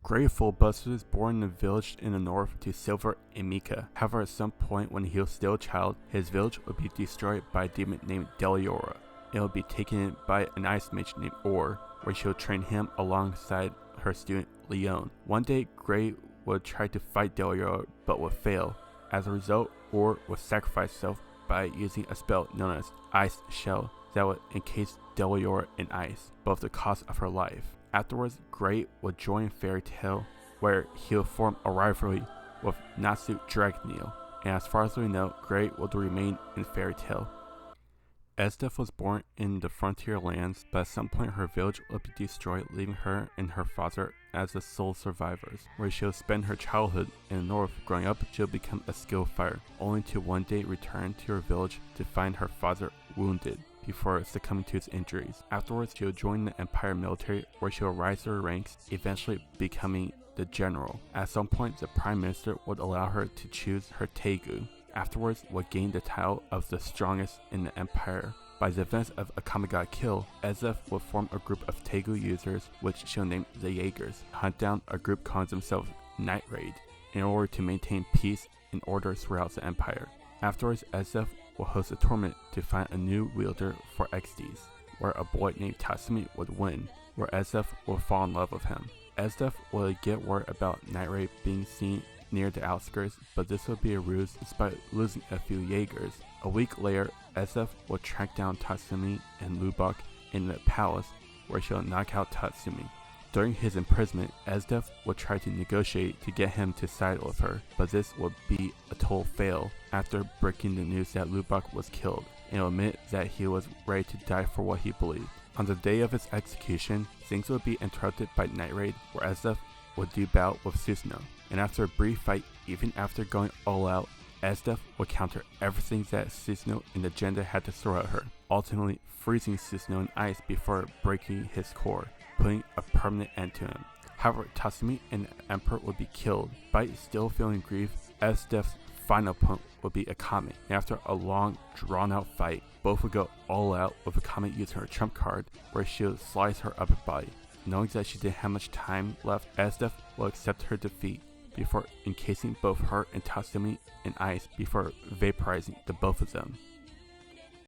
Great Fulbus was born in a village in the north to Silver and Mika. However, at some point when he was still a child, his village would be destroyed by a demon named Deliora. It would be taken in by an ice mage named Or, where she would train him alongside her student Leon. One day, Gray would try to fight Deliora but would fail. As a result, Or would sacrifice herself by using a spell known as Ice Shell that would encase Deliora in ice, but at the cost of her life. Afterwards, Gray would join Fairy Tail, where he would form a rivalry with Natsu Dragoneel, and as far as we know, Gray would remain in Fairy Tail. Esdeath was born in the frontier lands, but at some point her village would be destroyed, leaving her and her father as the sole survivors, where she would spend her childhood in the north. Growing up, she would become a skilled fighter, only to one day return to her village to find her father wounded before succumbing to his injuries. Afterwards, she would join the Empire military, where she would rise her ranks, eventually becoming the general. At some point, the Prime Minister would allow her to choose her Tegu. Afterwards, would gain the title of the strongest in the Empire. By the events of a Kamigawa kill, Esdeath would form a group of Tegu users, which she'll name the Jaegers, hunt down a group calling themselves Night Raid, in order to maintain peace and order throughout the Empire. Afterwards, Esdeath will host a tournament to find a new wielder for Esdeath, where a boy named Tatsumi would win, where Esdeath will fall in love with him. Esdeath will get word about Night Raid being seen near the outskirts, but this would be a ruse despite losing a few Jaegers. A week later, Esdeath will track down Tatsumi and Lubok in the palace, where she'll knock out Tatsumi. During his imprisonment, Esdeath will try to negotiate to get him to side with her, but this would be a total fail after breaking the news that Lubok was killed, and will admit that he was ready to die for what he believed. On the day of his execution, things would be interrupted by Night Raid, where Esdeath would do battle with Susanoo, and after a brief fight, even after going all out, Esdeath would counter everything that Susanoo and the agenda had to throw at her, ultimately freezing Susanoo in ice before breaking his core, putting a permanent end to him. However, Tatsumi and the Emperor would be killed. Despite still feeling grief, Esdeath's final opponent would be Akame, and after a long, drawn-out fight, both would go all out with Akame using her trump card, where she would slice her upper body. Knowing that she didn't have much time left, Esdeath will accept her defeat before encasing both her and Tatsumi in ice before vaporizing the both of them.